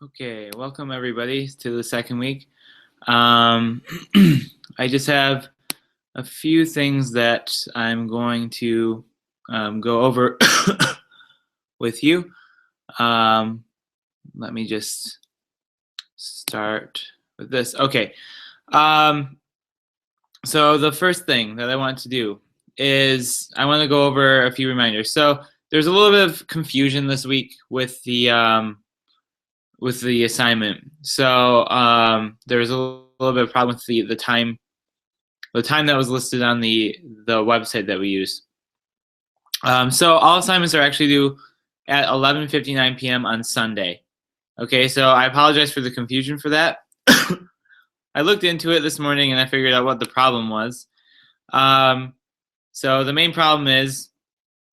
Okay, welcome everybody to the second week. I just have a few things that I'm going to go over with you. Let me just start with this. Okay, so the first thing that I want to do is I want to go over a few reminders. So there's a little bit of confusion this week with the assignment. So there was a little bit of problem with the time that was listed on the website that we use. So all assignments are actually due at 11:59 p.m. on Sunday. Okay, so I apologize for the confusion for that. I looked into it this morning and I figured out what the problem was. So the main problem is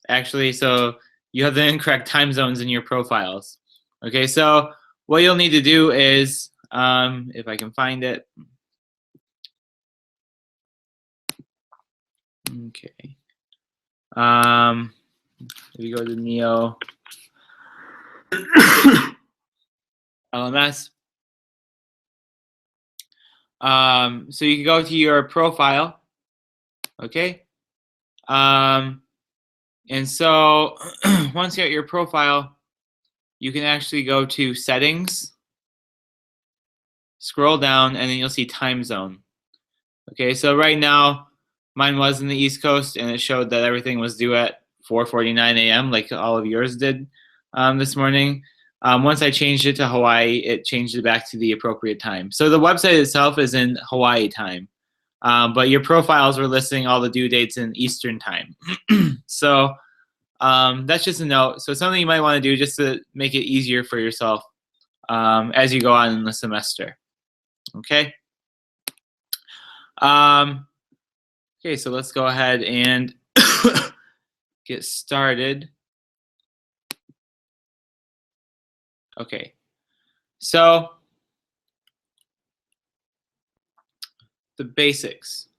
actually, so you have the incorrect time zones in your profiles. Okay, so what you'll need to do is, if I can find it. Okay. If you go to Neo LMS, so you can go to your profile, okay? And so once you're at your profile, you can actually go to settings, scroll down, and then you'll see time zone. Okay, so right now, mine was in the East Coast, and it showed that everything was due at 4:49 a.m., like all of yours did this morning. Once I changed it to Hawaii, it changed it back to the appropriate time. So the website itself is in Hawaii time, but your profiles were listing all the due dates in Eastern time. So that's just a note. So something you might want to do just to make it easier for yourself as you go on in the semester. Okay. Okay, so let's go ahead and get started. Okay, so the basics.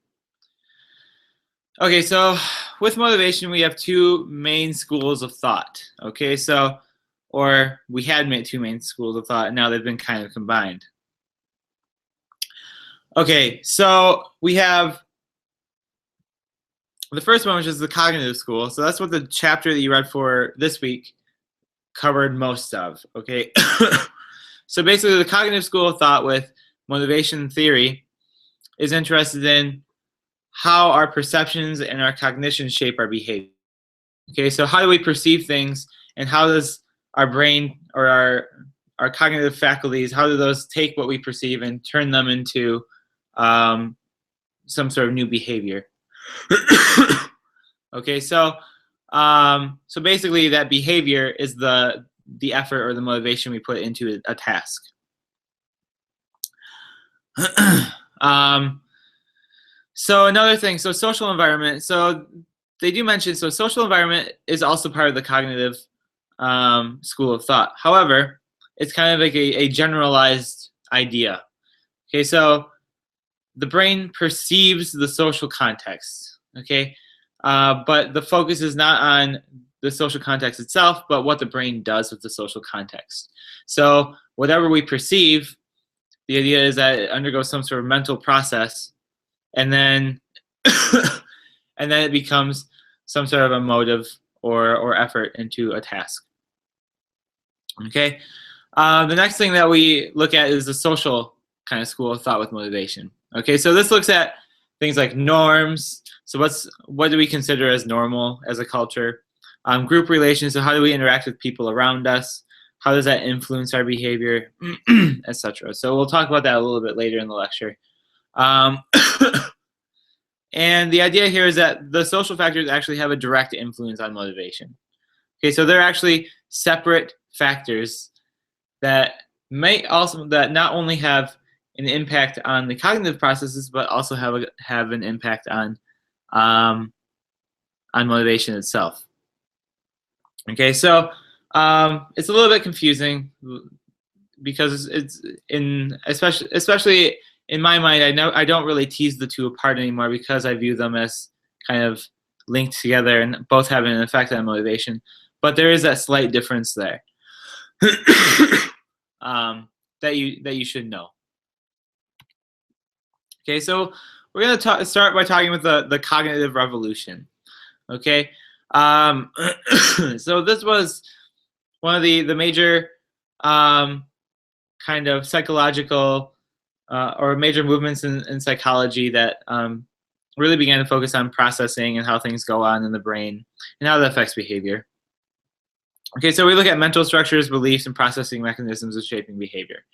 Okay, so with motivation, we have two main schools of thought. Okay, so, or we had made two main schools of thought, and now they've been kind of combined. Okay, so we have the first one, which is the cognitive school. So that's what the chapter that you read for this week covered most of, okay? So basically the cognitive school of thought with motivation theory is interested in how our perceptions and our cognition shape our behavior. Okay, so how do we perceive things, and how does our brain or our cognitive faculties, how do those take what we perceive and turn them into some sort of new behavior? Okay, so so basically that behavior is the effort or the motivation we put into a task. So another thing, so social environment. So they do mention, so social environment is also part of the cognitive school of thought. However, it's kind of like a generalized idea. Okay, so the brain perceives the social context, okay? But the focus is not on the social context itself, but what the brain does with the social context. So whatever we perceive, the idea is that it undergoes some sort of mental process, and then and then it becomes some sort of a motive or effort into a task. Okay. The next thing that we look at is the social kind of school of thought with motivation. Okay, so this looks at things like norms. So what do we consider as normal as a culture? Group relations, so how do we interact with people around us? How does that influence our behavior, etc. So we'll talk about that a little bit later in the lecture. And the idea here is that the social factors actually have a direct influence on motivation. Okay, so they're actually separate factors that not only have an impact on the cognitive processes, but also have an impact on motivation itself. Okay, so it's a little bit confusing because it's especially in my mind, I don't really tease the two apart anymore because I view them as kind of linked together and both have an effect on motivation. But there is that slight difference there. that you should know. Okay, so we're going to start by talking with the cognitive revolution. Okay, so this was one of the major kind of psychological or major movements in psychology that really began to focus on processing and how things go on in the brain and how that affects behavior. Okay, so we look at mental structures, beliefs, and processing mechanisms of shaping behavior.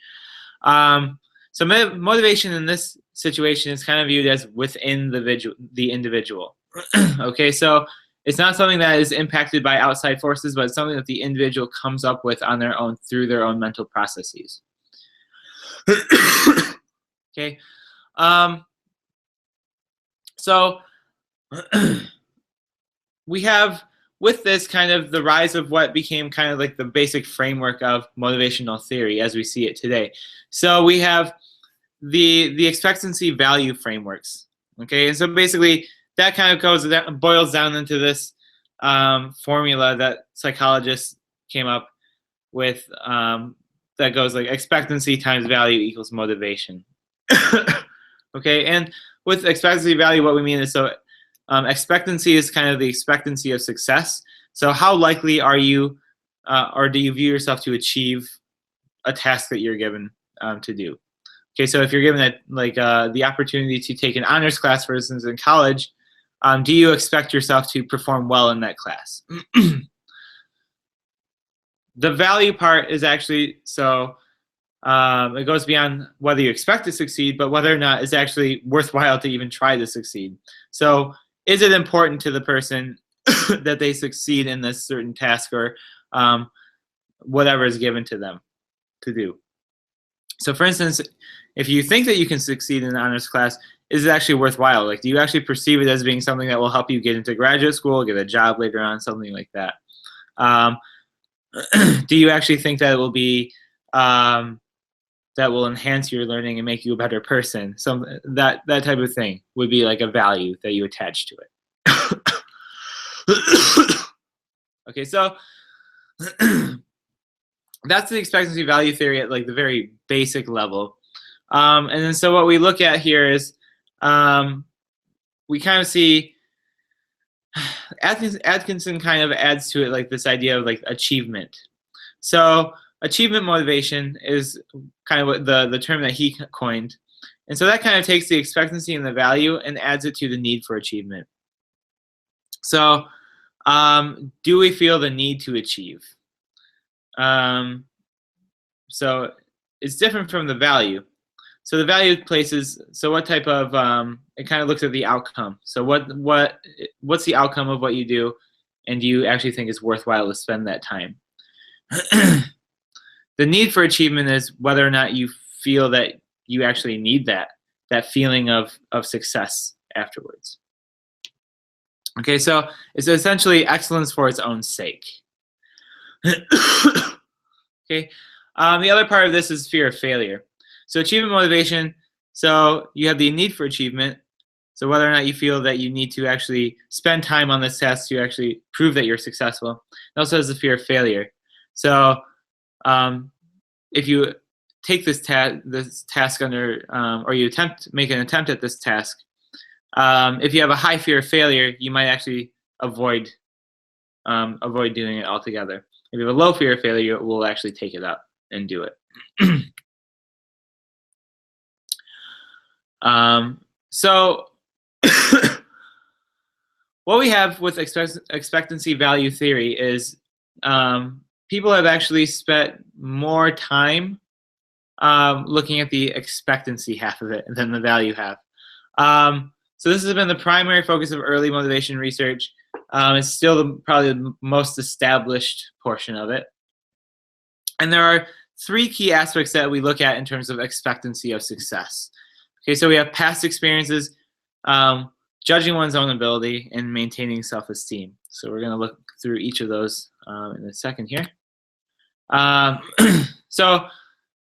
So motivation in this situation is kind of viewed as within the individual. Okay, so it's not something that is impacted by outside forces, but it's something that the individual comes up with on their own through their own mental processes. Okay, so we have with this kind of the rise of what became kind of like the basic framework of motivational theory as we see it today. So we have the expectancy value frameworks. Okay, and so basically that kind of boils down into this formula that psychologists came up with that goes like expectancy times value equals motivation. Okay, and with expectancy value, what we mean is expectancy is kind of the expectancy of success. So how likely are you, or do you view yourself to achieve a task that you're given to do? Okay, so if you're given the opportunity to take an honors class, for instance, in college, do you expect yourself to perform well in that class? The value part is actually it goes beyond whether you expect to succeed, but whether or not it's actually worthwhile to even try to succeed. So is it important to the person that they succeed in this certain task or whatever is given to them to do? So for instance, if you think that you can succeed in an honors class, is it actually worthwhile? Like, do you actually perceive it as being something that will help you get into graduate school, get a job later on, something like that? Do you actually think that it will be that will enhance your learning and make you a better person? That type of thing would be like a value that you attach to it. Okay, so that's the expectancy value theory at like the very basic level. And then so what we look at here is we kind of see Atkinson kind of adds to it like this idea of like achievement. So achievement motivation is kind of what the term that he coined. And so that kind of takes the expectancy and the value and adds it to the need for achievement. So do we feel the need to achieve? So it's different from the value. So the value places, so what type of, it kind of looks at the outcome. So what's the outcome of what you do, and do you actually think it's worthwhile to spend that time? The need for achievement is whether or not you feel that you actually need that feeling of success afterwards. Okay, so it's essentially excellence for its own sake. Okay, the other part of this is fear of failure. So achievement motivation, so you have the need for achievement, so whether or not you feel that you need to actually spend time on this task to actually prove that you're successful. It also has the fear of failure. So if you take this task under, or you make an attempt at this task, if you have a high fear of failure, you might actually avoid doing it altogether. If you have a low fear of failure, you will actually take it up and do it. So what we have with expectancy value theory is people have actually spent more time looking at the expectancy half of it than the value half. So this has been the primary focus of early motivation research. It's still probably the most established portion of it. And there are three key aspects that we look at in terms of expectancy of success. Okay, so we have past experiences, judging one's own ability, and maintaining self-esteem. So we're going to look through each of those in a second here. So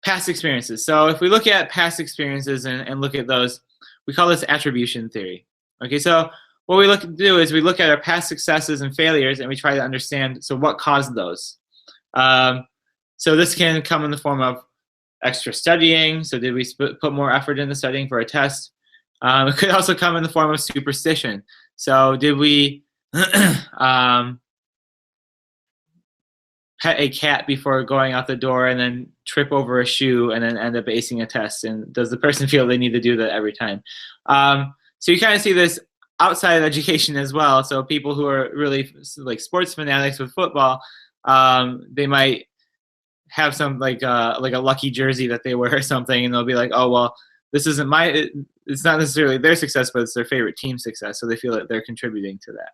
past experiences. So if we look at past experiences and look at those, we call this attribution theory. Okay, so what we do is we look at our past successes and failures and we try to understand, so what caused those? So this can come in the form of extra studying. So did we put more effort into studying for a test? It could also come in the form of superstition. So did we pet a cat before going out the door and then trip over a shoe and then end up acing a test? And does the person feel they need to do that every time? So you kind of see this outside of education as well. So people who are really like sports fanatics with football, they might have some like a lucky jersey that they wear or something, and they'll be like, oh well, this isn't it's not necessarily their success, but it's their favorite team's success, so they feel that they're contributing to that.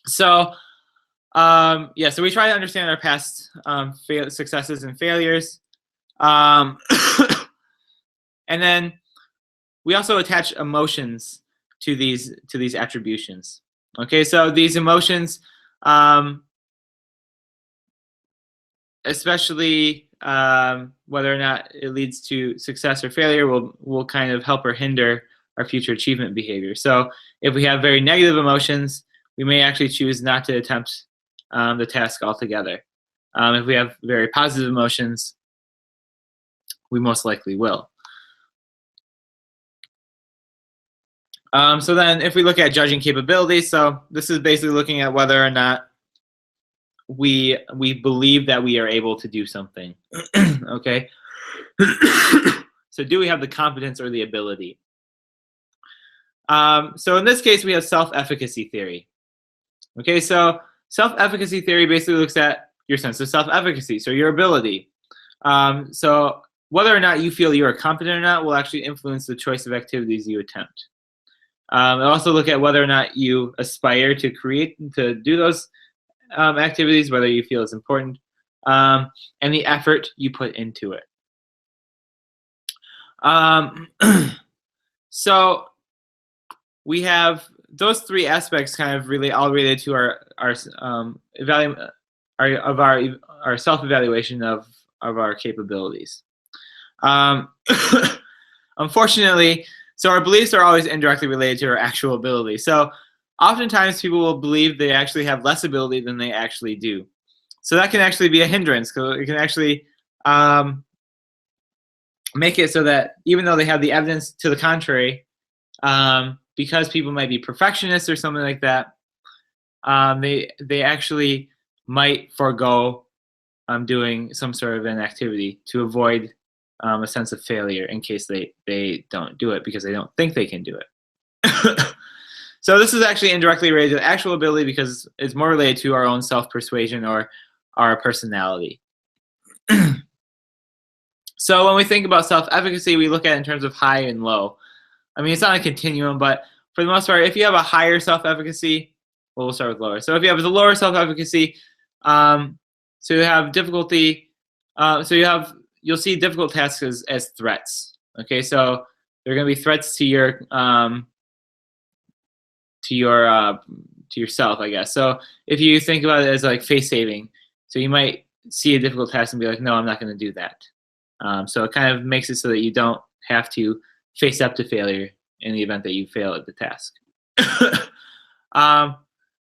So yeah, so we try to understand our past successes and failures, and then we also attach emotions to these attributions. Okay, so these emotions, especially whether or not it leads to success or failure, will kind of help or hinder our future achievement behavior. So if we have very negative emotions, we may actually choose not to attempt the task altogether. If we have very positive emotions, we most likely will. So then if we look at judging capabilities, so this is basically looking at whether or not we believe that we are able to do something. Okay. So do we have the competence or the ability? So in this case, we have self-efficacy theory. Okay, so self-efficacy theory basically looks at your sense of self-efficacy, so your ability. So whether or not you feel you are competent or not will actually influence the choice of activities you attempt. It'll also look at whether or not you aspire to do those activities, whether you feel it's important, and the effort you put into it. So we have those three aspects kind of really all related to our self-evaluation of our capabilities. Unfortunately, so our beliefs are always indirectly related to our actual ability. So oftentimes people will believe they actually have less ability than they actually do. So that can actually be a hindrance, because it can actually make it so that even though they have the evidence to the contrary, because people might be perfectionists or something like that, they actually might forego doing some sort of an activity to avoid a sense of failure in case they don't do it because they don't think they can do it. So this is actually indirectly related to actual ability because it's more related to our own self-persuasion or our personality. So when we think about self-efficacy, we look at it in terms of high and low. I mean, it's not a continuum, but for the most part, if you have a higher self-efficacy, well, we'll start with lower. So if you have the lower self-efficacy, so you have difficulty, you'll see difficult tasks as threats. Okay, so they're going to be threats to yourself, I guess. So if you think about it as like face saving, so you might see a difficult task and be like, no, I'm not going to do that. So it kind of makes it so that you don't have to face up to failure in the event that you fail at the task.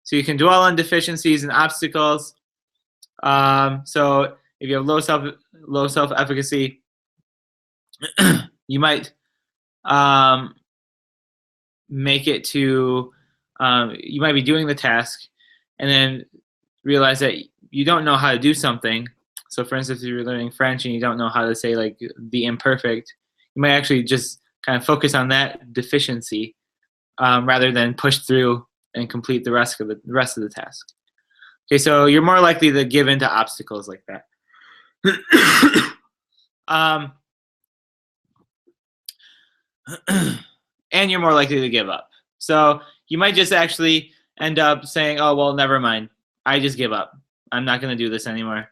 So you can dwell on deficiencies and obstacles. So if you have low self-efficacy, you might make it to you might be doing the task and then realize that you don't know how to do something. So for instance, if you're learning French and you don't know how to say like the imperfect, you might actually just kind of focus on that deficiency rather than push through and complete the rest of the task. Okay, so you're more likely to give in to obstacles like that. And you're more likely to give up. So you might just actually end up saying, oh, well, never mind. I just give up. I'm not going to do this anymore.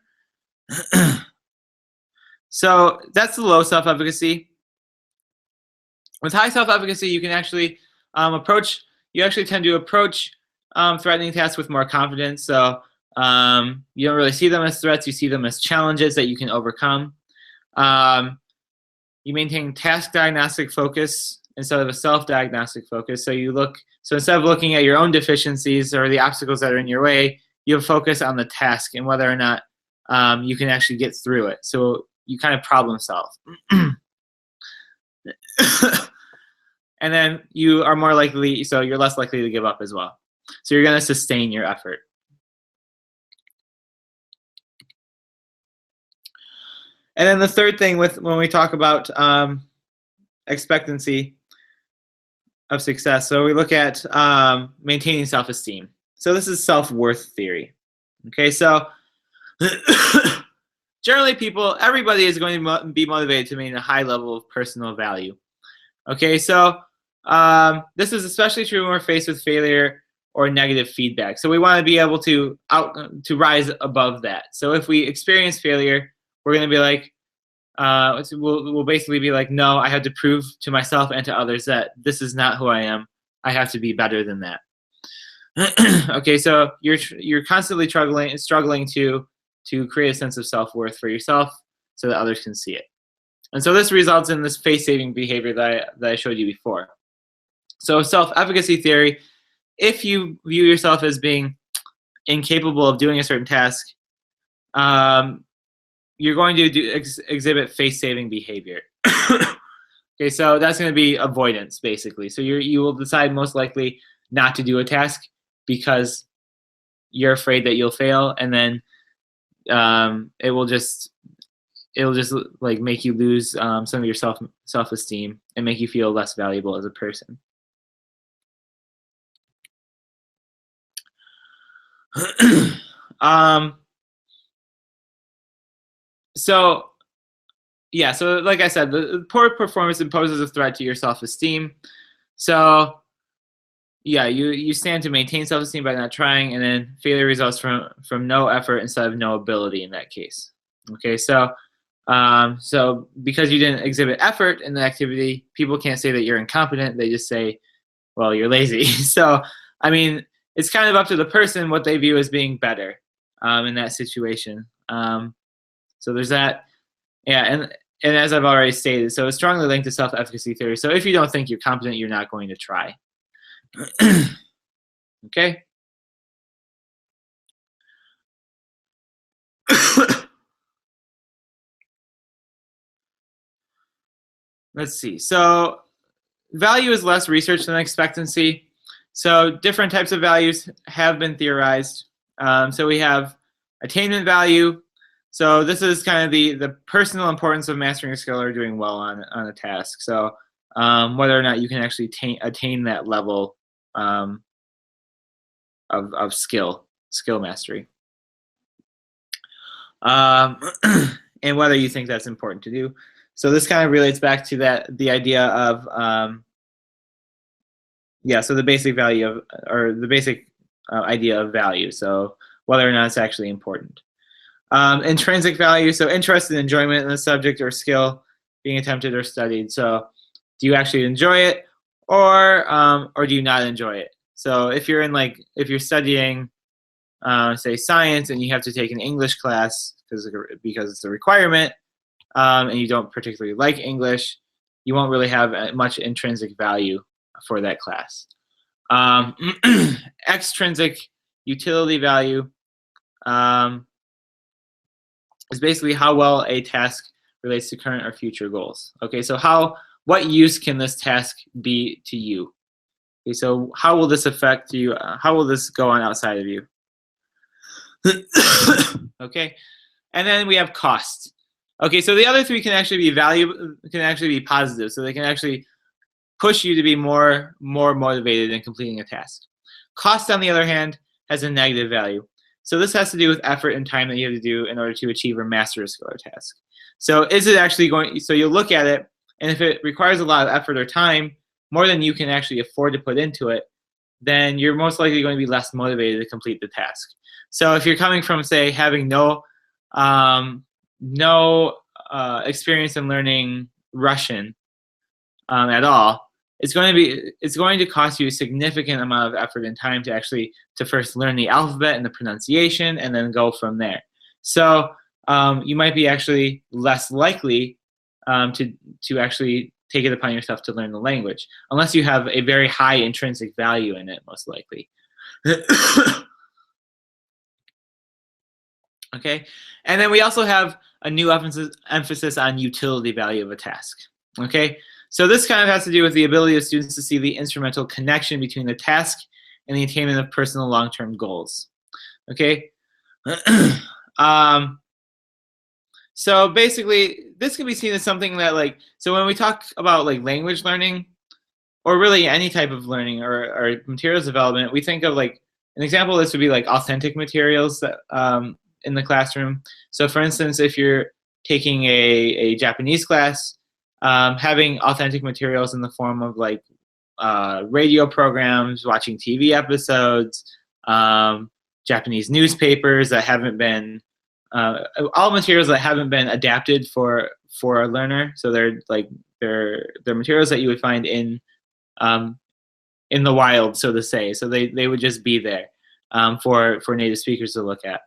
So that's the low self-efficacy. With high self-efficacy, you can actually you actually tend to approach threatening tasks with more confidence. So you don't really see them as threats. You see them as challenges that you can overcome. You maintain task diagnostic focus instead of a self-diagnostic focus. So instead of looking at your own deficiencies or the obstacles that are in your way, you have focus on the task and whether or not you can actually get through it. So you kind of problem solve. And then you are more likely, so you're less likely to give up as well. So you're going to sustain your effort. And then the third thing when we talk about expectancy of success, so we look at maintaining self-esteem. So this is self-worth theory. Okay, so generally everybody is going to be motivated to maintain a high level of personal value. Okay, so this is especially true when we're faced with failure or negative feedback. So we want to be able to rise above that. So if we experience failure, we're going to be like, we'll basically be like, no, I have to prove to myself and to others that this is not who I am. I have to be better than that. Okay, so you're constantly struggling to create a sense of self-worth for yourself so that others can see it. And so this results in this face-saving behavior that I showed you before. So self-efficacy theory, if you view yourself as being incapable of doing a certain task, you're going to exhibit face-saving behavior. Okay, so that's going to be avoidance, basically. So you will decide most likely not to do a task because you're afraid that you'll fail, and then it'll just like make you lose some of your self-esteem and make you feel less valuable as a person. So like I said, the poor performance imposes a threat to your self-esteem. So yeah, you stand to maintain self-esteem by not trying, and then failure results from no effort instead of no ability in that case. Okay, so because you didn't exhibit effort in the activity, people can't say that you're incompetent. They just say, well, you're lazy. So I mean, it's kind of up to the person what they view as being better in that situation. So there's that. Yeah, and as I've already stated, so it's strongly linked to self-efficacy theory. So if you don't think you're competent, you're not going to try. Okay. Let's see. So value is less research than expectancy. So different types of values have been theorized. So we have attainment value. So this is kind of the personal importance of mastering a skill or doing well on a task. So whether or not you can actually attain that level of skill mastery. And whether you think that's important to do. So this kind of relates back to the idea of so the basic value of, or the basic idea of value. So whether or not it's actually important. Intrinsic value, so interest and enjoyment in the subject or skill being attempted or studied. So do you actually enjoy it, or do you not enjoy it? So if you're studying say science and you have to take an English class because it's a requirement, and you don't particularly like English, you won't really have much intrinsic value for that class. Extrinsic utility value is basically how well a task relates to current or future goals. Okay, so what use can this task be to you? Okay, so how will this affect you? How will this go on outside of you? Okay, and then we have cost. Okay, so the other three can actually be positive. So they can actually push you to be more motivated in completing a task. Cost, on the other hand, has a negative value. So this has to do with effort and time that you have to do in order to achieve or master a skill or task. So is it actually going? So you'll look at it, and if it requires a lot of effort or time, more than you can actually afford to put into it, then you're most likely going to be less motivated to complete the task. So if you're coming from, say, having no experience in learning Russian at all, it's going to cost you a significant amount of effort and time to first learn the alphabet and the pronunciation, and then go from there. So you might be actually less likely to actually take it upon yourself to learn the language, unless you have a very high intrinsic value in it, most likely. Okay, and then we also have a new emphasis on utility value of a task. Okay, so this kind of has to do with the ability of students to see the instrumental connection between the task and the attainment of personal long-term goals. Okay, um, so basically, this can be seen as something that so when we talk about language learning, or really any type of learning or materials development, we think of an example of this would be authentic materials that in the classroom. So for instance, if you're taking a Japanese class, having authentic materials in the form of radio programs, watching TV episodes, Japanese newspapers that haven't been all materials that haven't been adapted for a learner. So they're materials that you would find um, in the wild, so to say. So they would just be there for native speakers to look at.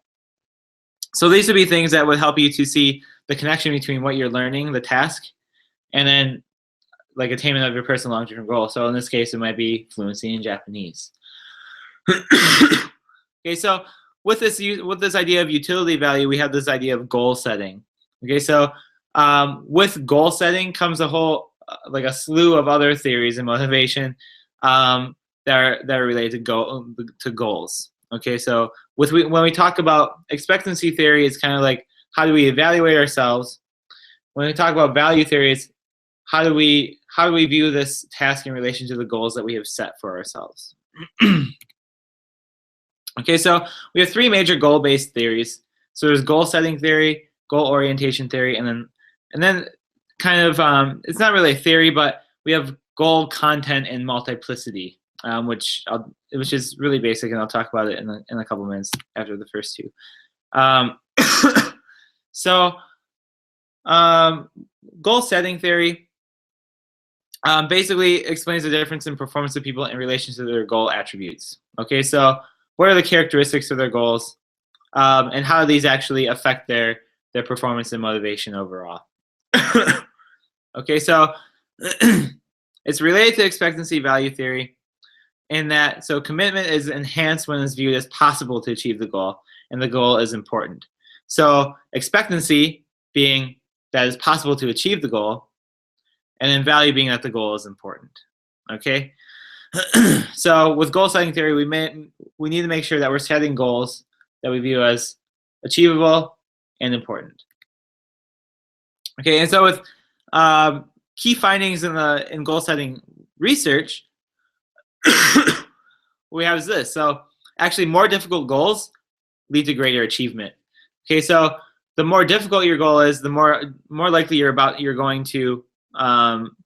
So these would be things that would help you to see the connection between what you're learning, the task, and then attainment of your personal long-term goal. So in this case, it might be fluency in Japanese. Okay, so with this idea of utility value, we have this idea of goal setting. Okay, so with goal setting comes a whole a slew of other theories in motivation that are related to goals. Okay, so when we talk about expectancy theory, it's kind of like how do we evaluate ourselves. When we talk about value theory, it's how do we view this task in relation to the goals that we have set for ourselves. Okay, so we have three major goal-based theories. So there's goal setting theory, goal orientation theory, and then kind of it's not really a theory, but we have goal content and multiplicity, which is really basic, and I'll talk about it in a couple minutes after the first two. So goal setting theory basically explains the difference in performance of people in relation to their goal attributes. Okay, so what are the characteristics of their goals, and how do these actually affect their performance and motivation overall? Okay, so it's related to expectancy value theory in that commitment is enhanced when it's viewed as possible to achieve the goal, and the goal is important. So expectancy being that it's possible to achieve the goal, and then value being that the goal is important. Okay. So with goal setting theory, we need to make sure that we're setting goals that we view as achievable and important. Okay, and so with key findings in goal setting research, what we have is this. So actually, more difficult goals lead to greater achievement. Okay, so the more difficult your goal is, the more likely you're going to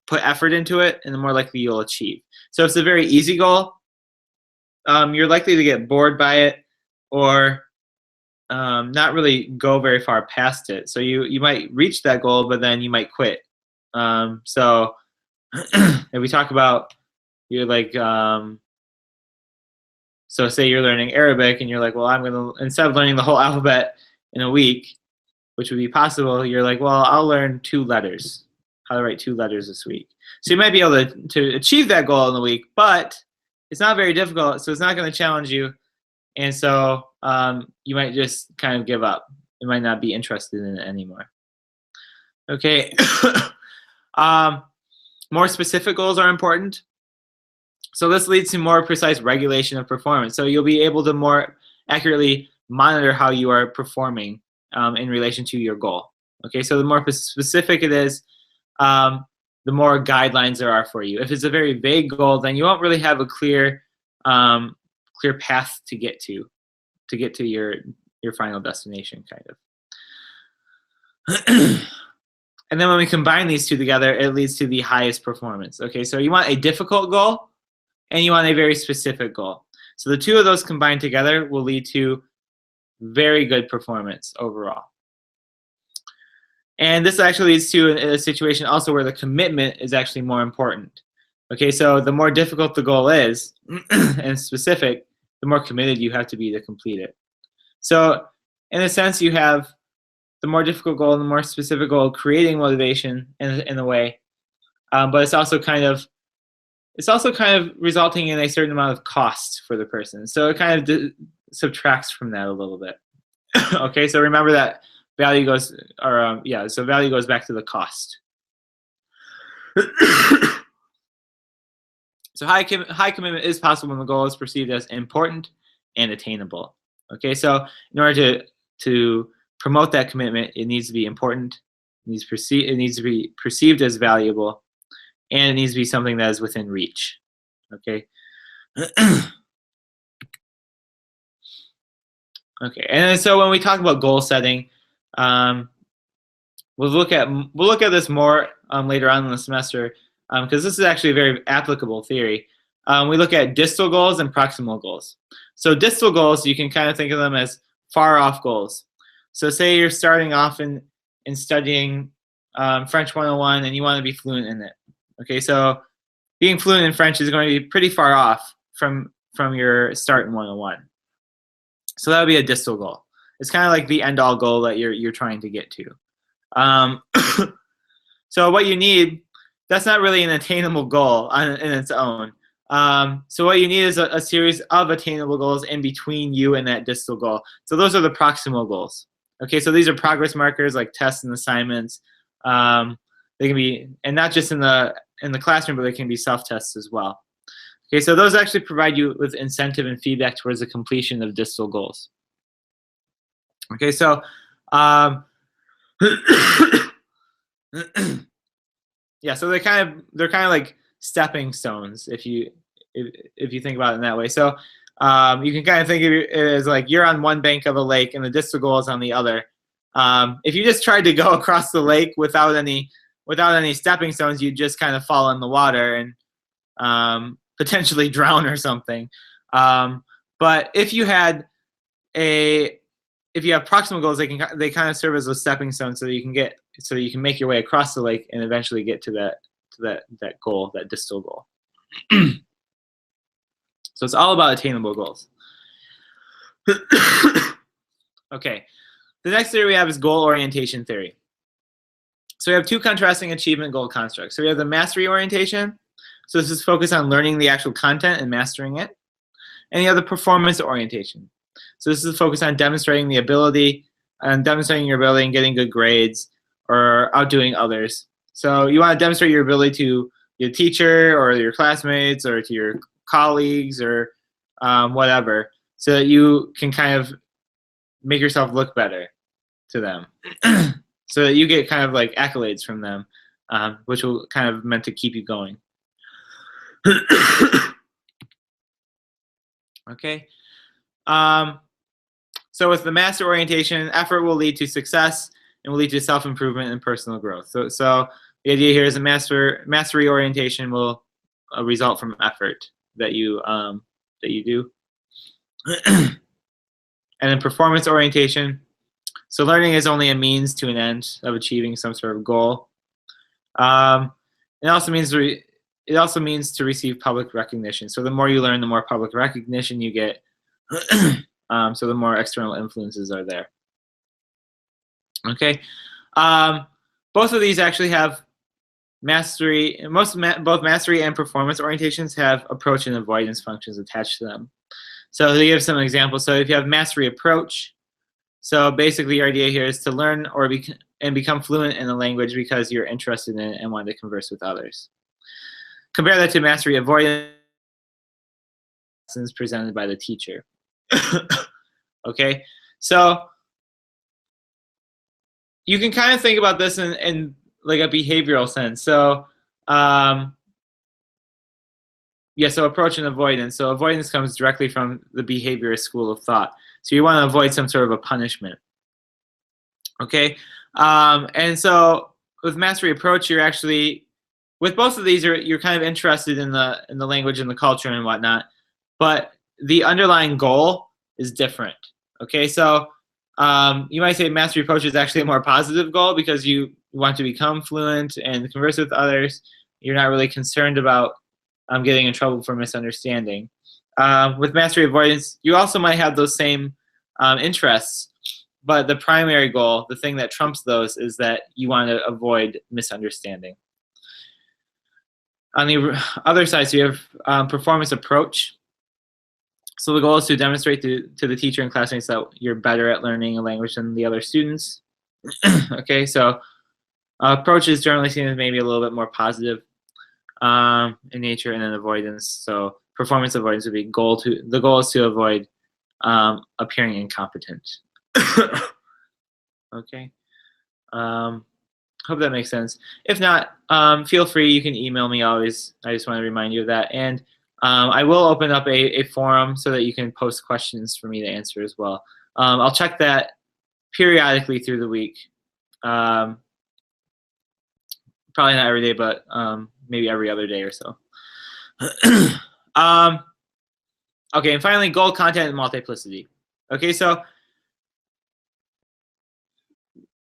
put effort into it, and the more likely you'll achieve. So if it's a very easy goal, you're likely to get bored by it, or not really go very far past it. So you might reach that goal, but then you might quit. So if we talk about you're so say you're learning Arabic and you're like, well, I'm gonna, instead of learning the whole alphabet in a week, which would be possible, you're like, well, I'll learn 2 letters, how to write 2 letters this week. So you might be able to achieve that goal in a week, but it's not very difficult, so it's not going to challenge you, and so you might just kind of give up. You might not be interested in it anymore. Okay. More specific goals are important. So this leads to more precise regulation of performance. So you'll be able to more accurately monitor how you are performing in relation to your goal. Okay, so the more specific it is, the more guidelines there are for you. If it's a very vague goal, then you won't really have a clear path to get to your final destination, kind of. And then when we combine these two together, it leads to the highest performance. Okay, so you want a difficult goal, and you want a very specific goal. So the two of those combined together will lead to very good performance overall. And this actually leads to a situation also where the commitment is actually more important. Okay, so the more difficult the goal is and specific, the more committed you have to be to complete it. So in a sense, you have the more difficult goal and the more specific goal creating motivation in a way, but it's also kind of resulting in a certain amount of cost for the person. So it kind of subtracts from that a little bit. Okay, so remember that value goes, or yeah, so value goes back to the cost. So high commitment is possible when the goal is perceived as important and attainable. Okay, so in order to promote that commitment, it needs to be important. It needs to be perceived as valuable, and it needs to be something that is within reach. Okay. Okay, and then so when we talk about goal setting, um, we'll look at this more later on in the semester because this is actually a very applicable theory. We look at distal goals and proximal goals. So distal goals, you can kind of think of them as far off goals. So say you're starting off in studying French 101 and you want to be fluent in it. Okay, so being fluent in French is going to be pretty far off from your start in 101. So that would be a distal goal. It's kind of like the end all goal that you're trying to get to. So what you need, that's not really an attainable goal in its own. So what you need is a series of attainable goals in between you and that distal goal. So those are the proximal goals. Okay, so these are progress markers like tests and assignments. They can be, and not just in the classroom, but they can be self-tests as well. Okay, so those actually provide you with incentive and feedback towards the completion of distal goals. Okay, so yeah, so they're kind of like stepping stones if you think about it in that way. So you can kind of think of it as like you're on one bank of a lake and the distal goal is on the other. If you just tried to go across the lake without any stepping stones, you'd just kind of fall in the water and potentially drown or something. But if you have proximal goals, they kind of serve as a stepping stone so that you can make your way across the lake and eventually get to that goal, that distal goal. So it's all about attainable goals. Okay, the next theory we have is goal orientation theory. So we have two contrasting achievement goal constructs. So we have the mastery orientation. So this is focused on learning the actual content and mastering it. And you have the performance orientation. So this is focused on demonstrating your ability and getting good grades or outdoing others. So you want to demonstrate your ability to your teacher or your classmates or to your colleagues or whatever, so that you can kind of make yourself look better to them. So that you get kind of like accolades from them, which will kind of meant to keep you going. Okay. So with the master orientation, effort will lead to success and will lead to self-improvement and personal growth. So the idea here is a mastery orientation will result from effort that you do. And then performance orientation. So learning is only a means to an end of achieving some sort of goal. It also means to receive public recognition. So the more you learn, the more public recognition you get. So the more external influences are there. Okay, both of these actually have mastery. Both mastery and performance orientations have approach and avoidance functions attached to them. So to give some examples, so if you have mastery approach, so basically your idea here is to learn and become fluent in a language because you're interested in it and want to converse with others. Compare that to mastery avoidance presented by the teacher. Okay, so you can kind of think about this in like a behavioral sense. So yeah, so approach and avoidance. So avoidance comes directly from the behaviorist school of thought. So you want to avoid some sort of a punishment. Okay, and so with mastery approach, you're actually, with both of these, you're kind of interested in the language and the culture and whatnot, but the underlying goal is different. Okay, so you might say mastery approach is actually a more positive goal because you want to become fluent and converse with others. You're not really concerned about getting in trouble for misunderstanding. With mastery avoidance, you also might have those same interests, but the primary goal, the thing that trumps those, is that you want to avoid misunderstanding. On the other side, so you have performance approach. So the goal is to demonstrate to the teacher and classmates that you're better at learning a language than the other students. Okay, so approach is generally seen as maybe a little bit more positive in nature, and then avoidance. So performance avoidance would be the goal is to avoid appearing incompetent. Okay. Hope that makes sense. If not, feel free. You can email me always. I just want to remind you of that. And I will open up a forum so that you can post questions for me to answer as well. I'll check that periodically through the week. Probably not every day, but maybe every other day or so. Okay, and finally, goal, content, and multiplicity. Okay, so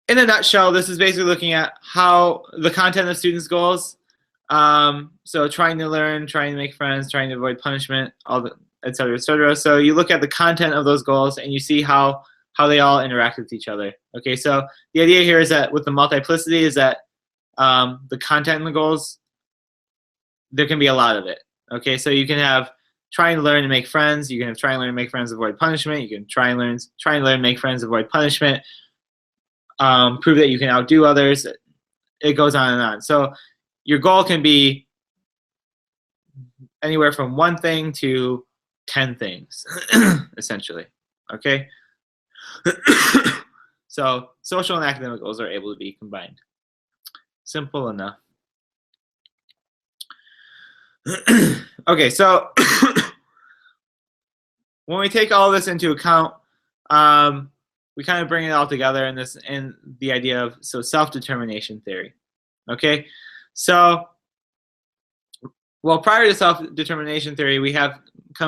in a nutshell, this is basically looking at how the content of students' goals. So trying to learn, trying to make friends, trying to avoid punishment, et cetera, et cetera. So you look at the content of those goals and you see how they all interact with each other. Okay, so the idea here is that with the multiplicity is that the content in the goals, there can be a lot of it. Okay, so you can have try and learn to make friends. You can have try and learn to make friends, avoid punishment. You can try and learn, make friends, avoid punishment. Prove that you can outdo others. It goes on and on. So your goal can be anywhere from one thing to 10 things, essentially. Okay? So social and academic goals are able to be combined. Simple enough. Okay, so when we take all this into account, we kind of bring it all together in the idea of self-determination theory. Okay, so prior to self-determination theory, we have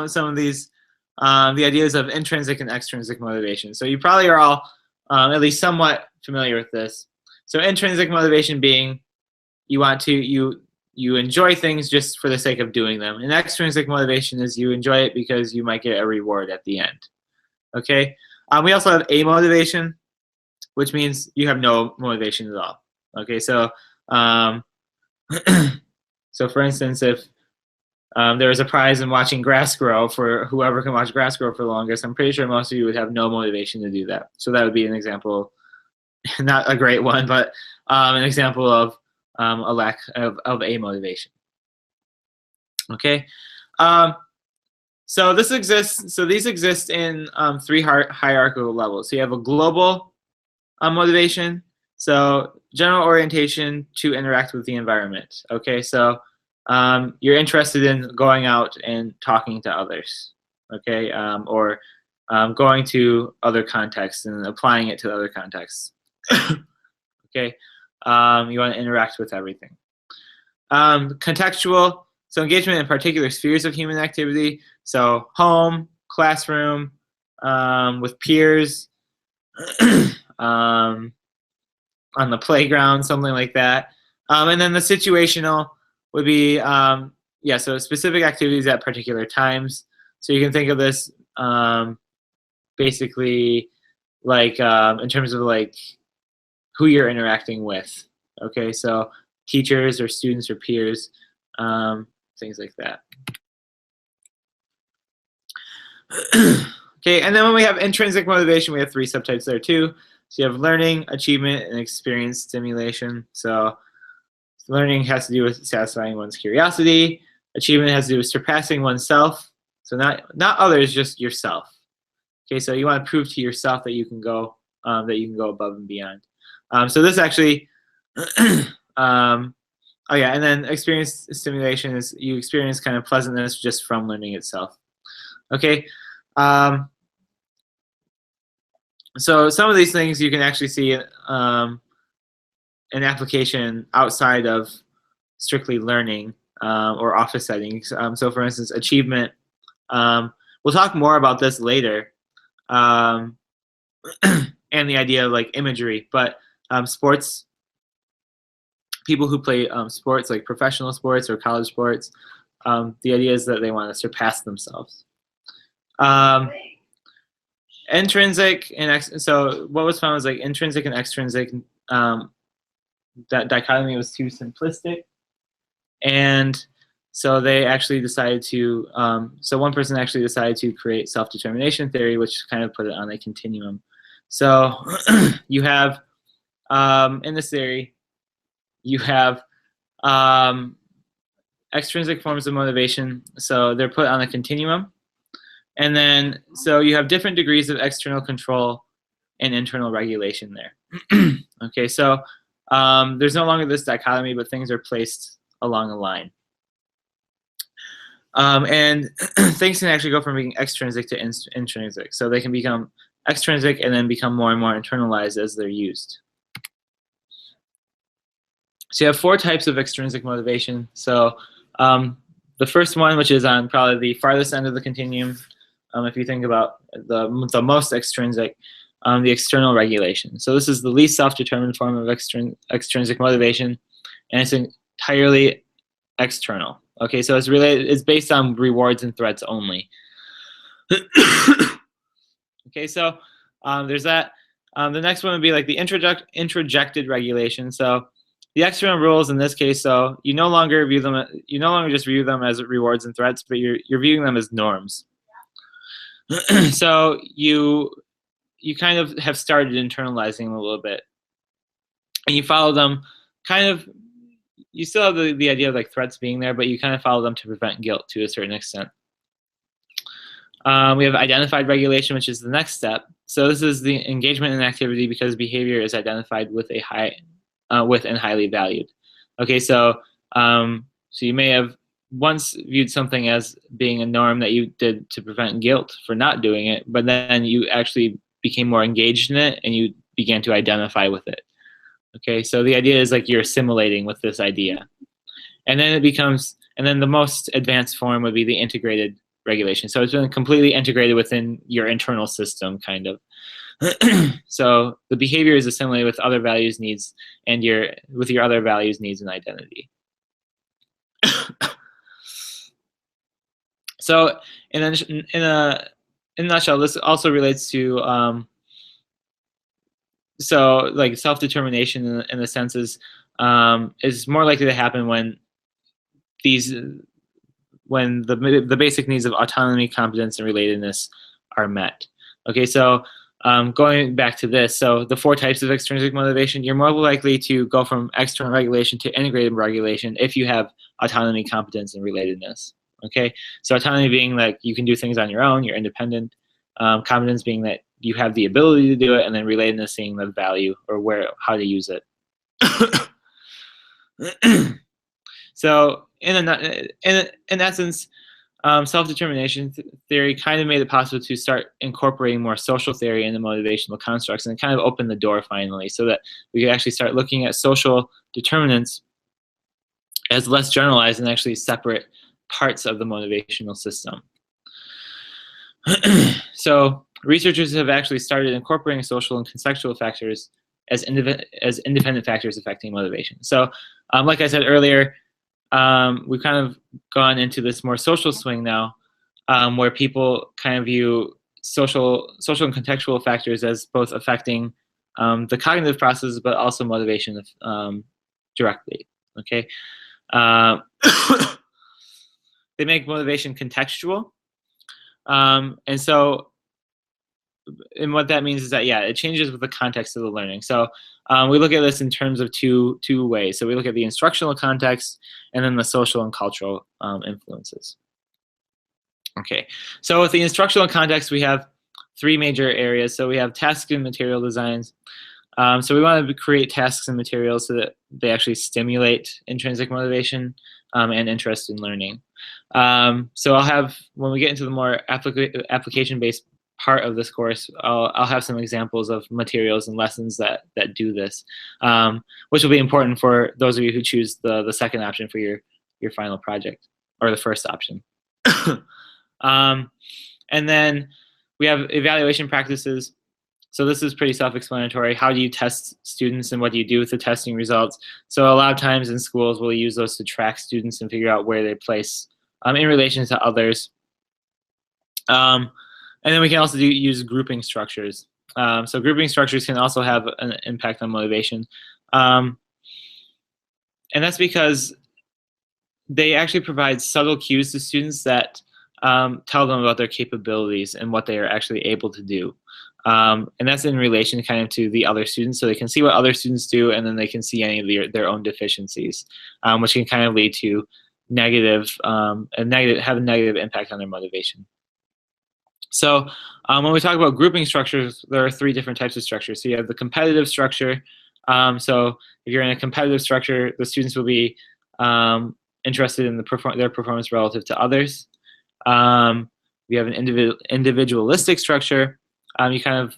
some of these the ideas of intrinsic and extrinsic motivation. So you probably are all at least somewhat familiar with this. So intrinsic motivation being you enjoy things just for the sake of doing them, and extrinsic motivation is you enjoy it because you might get a reward at the end. Okay. We also have amotivation, which means you have no motivation at all. Okay, so so for instance, if there was a prize in watching grass grow for whoever can watch grass grow for the longest, I'm pretty sure most of you would have no motivation to do that. So that would be an example, not a great one, but an example of a lack of amotivation. Okay. So these exist in three hierarchical levels. So you have a global motivation, so general orientation to interact with the environment. Okay, so you're interested in going out and talking to others. Okay, or going to other contexts and applying it to other contexts. Okay, you want to interact with everything. Contextual. So engagement in particular spheres of human activity, so home, classroom, with peers, on the playground, something like that. And then the situational would be, so specific activities at particular times. So you can think of this basically like in terms of like who you're interacting with. Okay, so teachers or students or peers. Things like that. Okay, and then when we have intrinsic motivation, we have three subtypes there too. So you have learning, achievement, and experience stimulation. So learning has to do with satisfying one's curiosity. Achievement has to do with surpassing oneself. So not others, just yourself. Okay, so you want to prove to yourself that you can go above and beyond. So this actually. Oh yeah, and then experience stimulation is you experience kind of pleasantness just from learning itself. Okay, so some of these things you can actually see an application outside of strictly learning or office settings. So for instance, achievement. We'll talk more about this later, and the idea of like imagery, but sports. People who play sports, like professional sports or college sports, the idea is that they want to surpass themselves. Intrinsic and so what was found was like intrinsic and extrinsic. That dichotomy was too simplistic, and So they actually decided to, so one person actually decided to create self-determination theory, which kind of put it on a continuum. So you have, in this theory, you have extrinsic forms of motivation. So they're put on a continuum. And then, so you have different degrees of external control and internal regulation there. Okay, so there's no longer this dichotomy, but things are placed along a line. And things can actually go from being extrinsic to intrinsic. So they can become extrinsic and then become more and more internalized as they're used. So you have 4 types of extrinsic motivation. So the first one, which is on probably the farthest end of the continuum, if you think about the most extrinsic, the external regulation. So this is the least self-determined form of extrinsic motivation, and it's entirely external. Okay, so it's based on rewards and threats only. Okay, so there's that. The next one would be like the introjected regulation. So the external rules in this case, so you no longer just view them as rewards and threats, but you're viewing them as norms. So you kind of have started internalizing them a little bit, and you follow them kind of. You still have the idea of like threats being there, but you kind of follow them to prevent guilt to a certain extent. We have identified regulation, which is the next step. So this is the engagement in activity because behavior is identified with and highly valued. Okay, so so you may have once viewed something as being a norm that you did to prevent guilt for not doing it, but then you actually became more engaged in it and you began to identify with it. Okay, so the idea is like you're assimilating with this idea. And then the most advanced form would be the integrated regulation. So it's been completely integrated within your internal system, kind of. So the behavior is assimilated with other values, needs, and with your other values, needs, and identity. So in a nutshell, this also relates to so like self-determination in the senses is more likely to happen when the basic needs of autonomy, competence, and relatedness are met. Okay, so going back to this, so the 4 types of extrinsic motivation, you're more likely to go from external regulation to integrated regulation if you have autonomy, competence, and relatedness. Okay, so autonomy being like you can do things on your own, you're independent. Competence being that you have the ability to do it, and then relatedness being the value or how to use it. So in essence, self-determination theory kind of made it possible to start incorporating more social theory into motivational constructs, and it kind of opened the door finally so that we could actually start looking at social determinants as less generalized and actually separate parts of the motivational system. So researchers have actually started incorporating social and contextual factors as independent factors affecting motivation. So like I said earlier, we've kind of gone into this more social swing now, where people kind of view social and contextual factors as both affecting the cognitive processes, but also motivation directly. Okay, they make motivation contextual, and what that means is that it changes with the context of the learning. So we look at this in terms of two ways. So we look at the instructional context and then the social and cultural influences. Okay, so with the instructional context, we have 3 major areas. So we have tasks and material designs. So we want to create tasks and materials so that they actually stimulate intrinsic motivation and interest in learning. So I'll have, when we get into the more application-based part of this course, I'll have some examples of materials and lessons that do this, which will be important for those of you who choose the second option for your final project, or the first option. And then we have evaluation practices. So this is pretty self-explanatory. How do you test students and what do you do with the testing results? So a lot of times in schools, we'll use those to track students and figure out where they place in relation to others. And then we can also use grouping structures. So grouping structures can also have an impact on motivation. And that's because they actually provide subtle cues to students that tell them about their capabilities and what they are actually able to do. And that's in relation kind of to the other students, so they can see what other students do, and then they can see any of their own deficiencies, which can kind of lead to have a negative impact on their motivation. So when we talk about grouping structures, there are three different types of structures. So you have the competitive structure. So if you're in a competitive structure, the students will be interested in their performance relative to others. We have an individualistic structure. You kind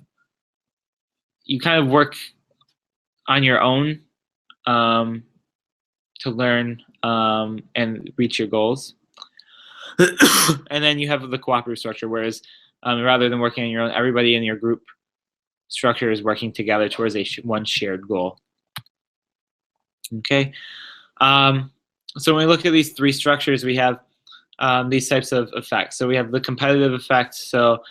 of work on your own to learn and reach your goals. And then you have the cooperative structure, whereas rather than working on your own, everybody in your group structure is working together towards one shared goal. Okay. So when we look at these three structures, we have these types of effects. So we have the competitive effect. So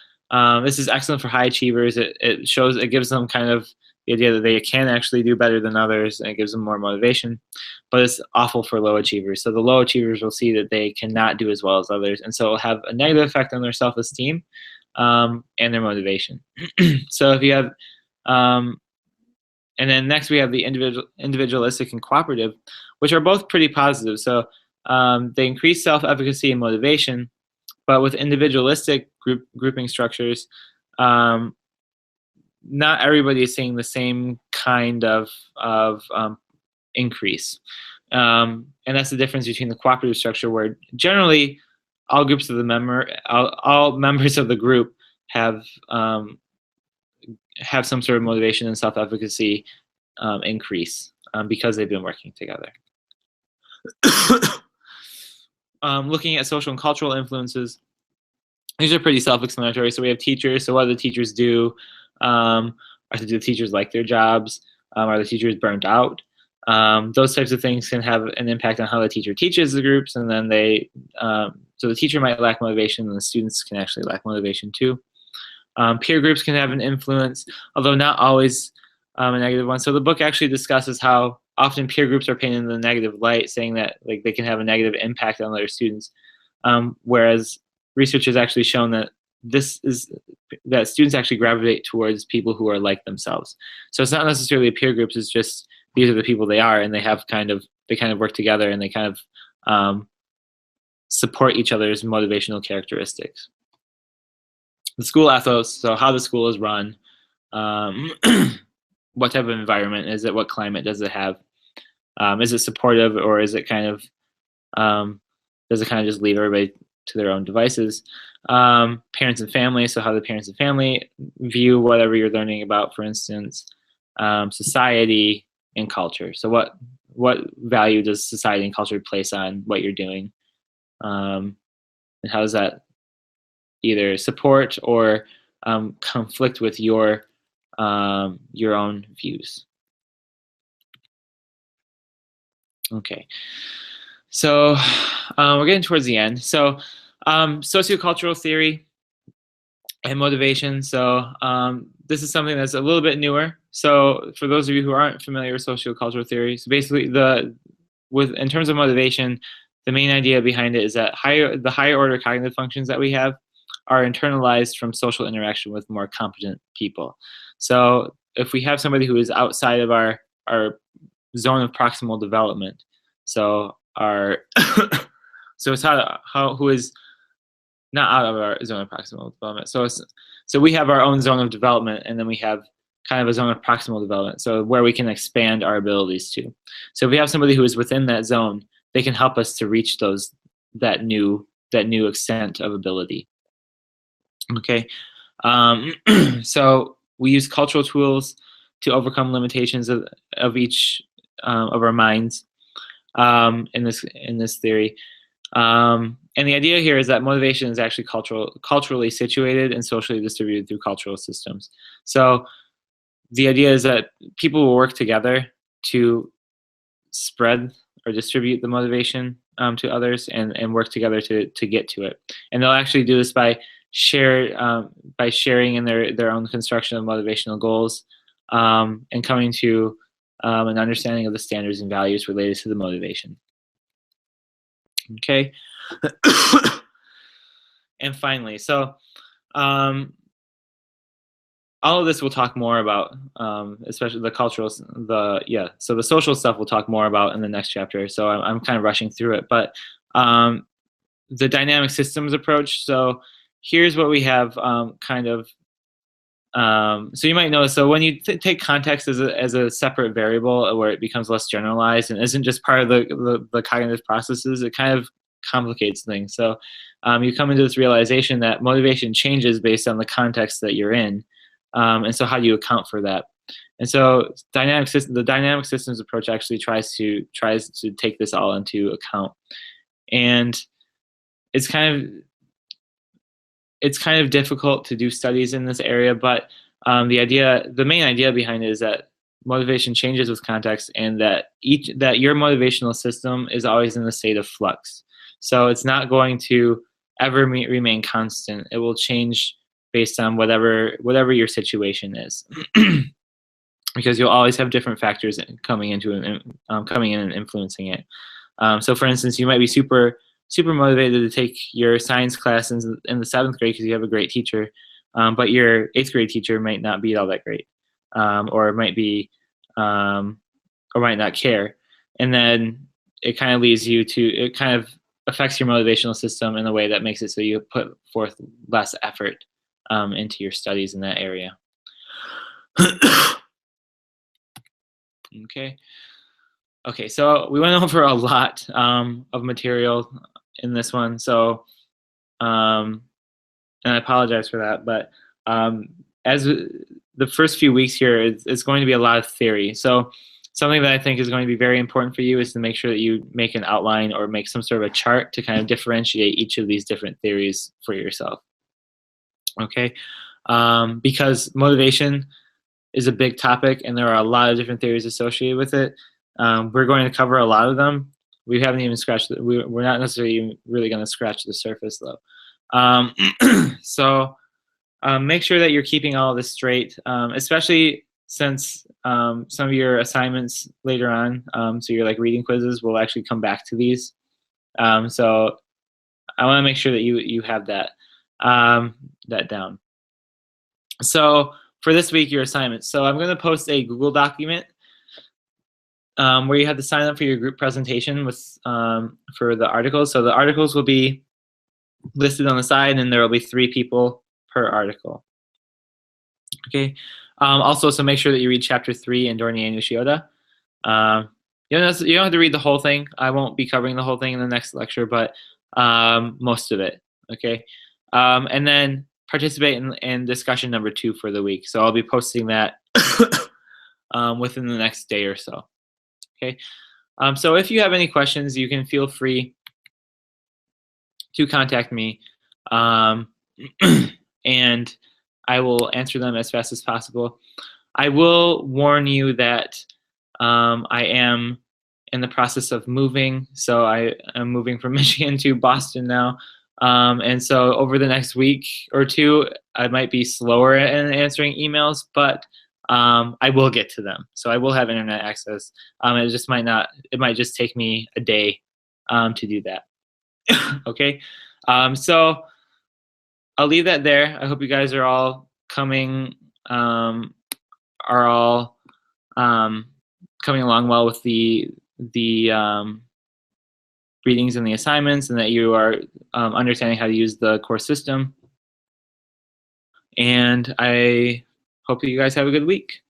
this is excellent for high achievers. It gives them kind of the idea that they can actually do better than others, and it gives them more motivation. But it's awful for low achievers. So the low achievers will see that they cannot do as well as others, and so it'll have a negative effect on their self-esteem and their motivation. So if you have, and then next we have the individualistic and cooperative, which are both pretty positive. So they increase self-efficacy and motivation, but with individualistic grouping structures, not everybody is seeing the same kind of increase. And that's the difference between the cooperative structure, where generally all members of the group have some sort of motivation and self-efficacy increase because they've been working together. Looking at social and cultural influences, these are pretty self-explanatory. So we have teachers. So what do the teachers do? Do the teachers like their jobs? Are the teachers burnt out? Those types of things can have an impact on how the teacher teaches the groups, and then so the teacher might lack motivation, and the students can actually lack motivation too. Peer groups can have an influence, although not always a negative one. So the book actually discusses how often peer groups are painted in the negative light, saying that like they can have a negative impact on other students, whereas research has actually shown that that students actually gravitate towards people who are like themselves. So it's not necessarily peer groups; it's just these are the people they are, and they kind of work together, and they kind of support each other's motivational characteristics. The school ethos, so how the school is run, what type of environment is it, what climate does it have, is it supportive, or is it kind of does it kind of just leave everybody to their own devices? Parents and family, so how the parents and family view whatever you're learning about, for instance. Society and culture, so what value does society and culture place on what you're doing, and how does that either support or conflict with your own views. Okay, so we're getting towards the end. So sociocultural theory and motivation. So this is something that's a little bit newer. So for those of you who aren't familiar with sociocultural theory, so basically in terms of motivation, the main idea behind it is that the higher order cognitive functions that we have are internalized from social interaction with more competent people. So if we have somebody who is outside of our zone of proximal development, so so it's who is not out of our zone of proximal development. So we have our own zone of development, and then we have kind of a zone of proximal development, so where we can expand our abilities to. So if we have somebody who is within that zone, they can help us to reach that new extent of ability. Okay, so we use cultural tools to overcome limitations of each of our minds in this theory. And the idea here is that motivation is actually culturally situated and socially distributed through cultural systems. So the idea is that people will work together to spread or distribute the motivation to others, and work together to get to it. And they'll actually do this by sharing in their own construction of motivational goals, and coming to an understanding of the standards and values related to the motivation. Okay. And finally, so um, all of this we'll talk more about, especially the cultural, so the social stuff we'll talk more about in the next chapter. So I'm kind of rushing through it, but um, the dynamic systems approach. So here's what we have so you might notice, so when you take context as a separate variable where it becomes less generalized and isn't just part of the cognitive processes, it kind of complicates things. So you come into this realization that motivation changes based on the context that you're in. And so how do you account for that? And so the dynamic systems approach actually tries to take this all into account. And it's kind of it's kind of difficult to do studies in this area, but the main idea behind it is that motivation changes with context, and that your motivational system is always in a state of flux. So it's not going to ever remain constant. It will change based on whatever your situation is, because you'll always have different factors coming in and influencing it. So, for instance, you might be super motivated to take your science class in the seventh grade because you have a great teacher, but your eighth grade teacher might not be all that great, or might be, or might not care, and then it kind of it kind of affects your motivational system in a way that makes it so you put forth less effort into your studies in that area. Okay. Okay, so we went over a lot of material in this one, so and I apologize for that. But as the first few weeks here, it's going to be a lot of theory. So something that I think is going to be very important for you is to make sure that you make an outline or make some sort of a chart to kind of differentiate each of these different theories for yourself. Okay, because motivation is a big topic, and there are a lot of different theories associated with it. We're going to cover a lot of them. We haven't even scratched. We're not necessarily really going to scratch the surface, though. So make sure that you're keeping all of this straight, especially since some of your assignments later on, so your like reading quizzes, will actually come back to these. So I want to make sure that you have that down. So for this week, your assignments. So I'm going to post a Google document where you have to sign up for your group presentation for the articles. So the articles will be listed on the side, and there will be 3 people per article. Okay. Also, so make sure that you read chapter 3 in Dornier and Yoshioda. You don't have to read the whole thing. I won't be covering the whole thing in the next lecture, but most of it. Okay. And then participate in discussion number 2 for the week. So I'll be posting that within the next day or so. Okay. So if you have any questions, you can feel free to contact me, and I will answer them as fast as possible. I will warn you that I am in the process of moving. So I am moving from Michigan to Boston now. And so over the next week or 2, I might be slower in answering emails, but I will get to them. So I will have internet access. It might just take me a day to do that. Okay. So I'll leave that there. I hope you guys are all coming along well with the readings and the assignments, and that you are understanding how to use the course system. And I hope that you guys have a good week.